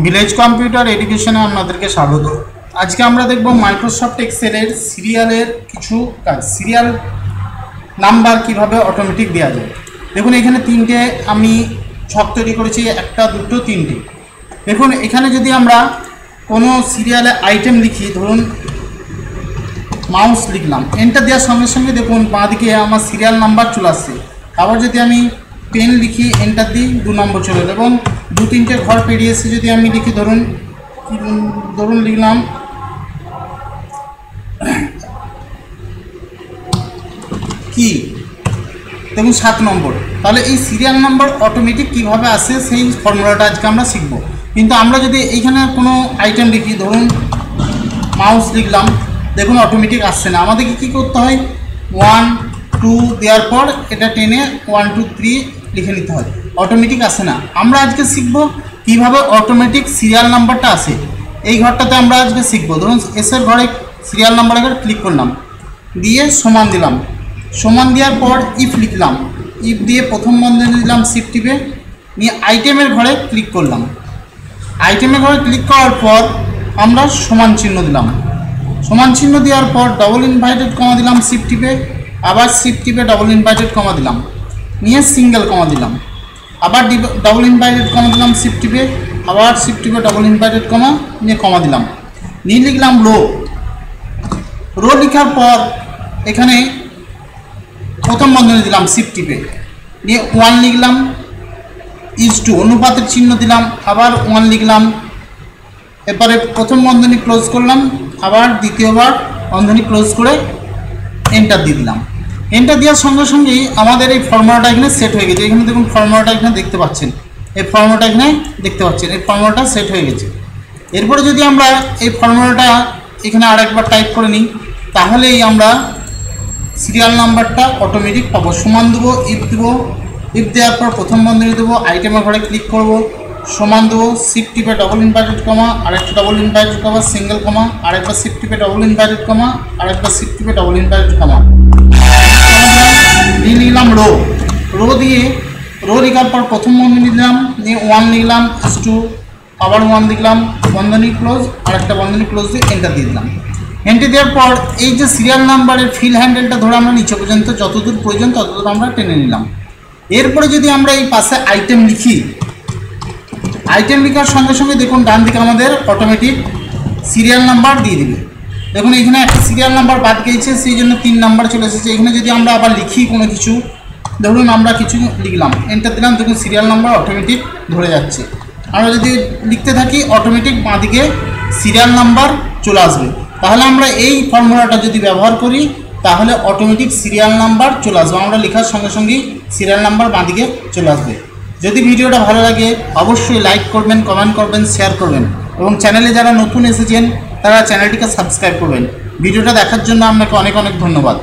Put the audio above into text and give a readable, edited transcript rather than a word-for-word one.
Village computer এডুকেশনে আপনাদেরকে স্বাগত। আজকে আমরা দেখব মাইক্রোসফট এক্সেলের সিরিয়ালের কিছু কাজ, সিরিয়াল নাম্বার কিভাবে অটোমেটিক দেওয়া যায়। দেখুন এখানে তিনটে আমি ছক তৈরি করেছি, একটা দুটো তিনটে। দেখুন এখানে যদি আমরা কোনো সিরিয়ালে আইটেম লিখি, ধরুন মাউস লিখলাম, এন্টার দেওয়ার সঙ্গে সঙ্গে দেখুন বাঁদিকে আমার সিরিয়াল নাম্বার চলে আসছে। আবার যদি আমি পেন লিখি, এন্টার দিই, 2 নম্বর চলে এলো। এবং 2-3টে ঘর পেরিয়ে এসে যদি আমি লিখি, ধরুন লিখলাম কি, দেখুন 7 নম্বর। তাহলে এই সিরিয়াল নাম্বার অটোমেটিক কিভাবে আসে সেই ফর্মুলাটা আজকে আমরা শিখব। কিন্তু আমরা যদি এইখানে কোনো আইটেম লিখি, ধরুন মাউস লিখলাম, দেখুন অটোমেটিক আসছে না। আমাদেরকে কী করতে হয়, 1 2 দেওয়ার পর এটা টেনে 1 2 3 লিখে নিতে হয়, অটোমেটিক আসে না। আমরা আজকে শিখব কিভাবে অটোমেটিক সিরিয়াল নাম্বারটা আসে। এই ঘরটাতে আমরা আজকে শিখব। ধরুন এসের ঘরে সিরিয়াল নাম্বারে ক্লিক করলাম, দিয়ে সমান দিলাম, সমান দেওয়ার পর ইফ লিখলাম, ইফ দিয়ে প্রথম বন্ধনী দিলাম, শিফট টিপে নিয়ে আইটেমের ঘরে ক্লিক করলাম। আইটেমের ঘরে ক্লিক করার পর আমরা সমান চিহ্ন দিলাম, সমান চিহ্ন দেওয়ার পর ডবল ইনভার্টেড কমা দিলাম, শিফট টিপে আবার শিফট টিপে ডবল ইনভার্টেড কমা দিলাম, নিয়ে সিঙ্গেল কমা দিলাম, আবার ডবল ইনভার্টেড কমা দিলাম, শিফট টিপে আবার শিফট টিপে ডবল ইনভার্টেড কমা নিয়ে কমা দিলাম, নিয়ে লিখলাম রো। রো লেখার পর এখানে প্রথম বন্ধনী দিলাম, শিফট টিপে নিয়ে 1 লিখলাম, ইজ-টু অনুপাতের চিহ্ন দিলাম, আবার 1 লিখলাম। এরপরে প্রথম বন্ধনী ক্লোজ করলাম, আবার দ্বিতীয়বার বন্ধনী ক্লোজ করে এন্টার দিয়ে দিলাম। এন্টার দেওয়ার সঙ্গে সঙ্গেই আমাদের এই ফর্মুলাটা এখানে সেট হয়ে গেছে। এখানে দেখুন ফর্মুলাটা এখানে দেখতে পাচ্ছেন, এই ফর্মুলাটা এখানে দেখতে পাচ্ছেন, এই ফর্মুলাটা সেট হয়ে গেছে। এরপরে যদি আমরা এই ফর্মুলাটা এখানে আরেকবার টাইপ করে নিই, তাহলেই আমরা সিরিয়াল নাম্বারটা অটোমেটিক পাবো। সমান দেবো, ইফ দেবো, ইফ দেওয়ার পর প্রথম বন্ধনী দেবো, আইটেমের ঘরে ক্লিক করব, সমান দেবো, শিফট টিপে ডবল ইনভার্টেড কমা, আরেকটা ডবল ইনভার্টেড কমা, সিঙ্গেল কমা, আরেকবার শিফট টিপে ডবল ইনভার্টেড কমা, আরেকবার শিফট টিপে ডবল ইনভার্টেড কমা, দিয়ে লিখলাম রো। রো দিয়ে রো লেখার পর প্রথম বন্ধনী দিলাম, নিয়ে 1 লিখলাম, ইজ-টু আবার 1 লিখলাম, বন্ধনী ক্লোজ, আরেকটা বন্ধনী ক্লোজ দিয়ে এন্টার দিয়ে দিলাম। এন্টার দেওয়ার পর এই যে সিরিয়াল নাম্বারের ফিল হ্যান্ডেলটা ধরে আমরা নিচে পর্যন্ত যতদূর প্রয়োজন ততদূর আমরা টেনে নিলাম। এরপরে যদি আমরা এই পাশে আইটেম লিখি, আইটেম লেখার সঙ্গে সঙ্গে দেখুন ডান দিকে আমাদের অটোমেটিক সিরিয়াল নাম্বার দিয়ে দেবে। দেখুন এখানে একটা সিরিয়াল নাম্বার বাদ গিয়েছে, সেই জন্য 3 নাম্বার চলে এসেছে। এখানে যদি আমরা আবার লিখি কোনো কিছু, ধরুন আমরা কিছু লিখলাম, এন্টার দিলাম, দেখুন সিরিয়াল নাম্বার অটোমেটিক ধরে যাচ্ছে। আমরা যদি লিখতে থাকি অটোমেটিক বাঁদিকে সিরিয়াল নাম্বার চলে আসবে। তাহলে আমরা এই ফর্মুলাটা যদি ব্যবহার করি তাহলে অটোমেটিক সিরিয়াল নাম্বার চলে আসবে। আমরা লেখার সঙ্গে সঙ্গেই সিরিয়াল নাম্বার বাঁদিকে চলে আসবে। যদি ভিডিওটা ভালো লাগে অবশ্যই লাইক করবেন, কমেন্ট করবেন, শেয়ার করবেন এবং চ্যানেলে যারা নতুন এসেছেন তারা চ্যানেলটিকে সাবস্ক্রাইব করবেন। ভিডিওটা দেখার জন্য আপনাকে অনেক অনেক ধন্যবাদ।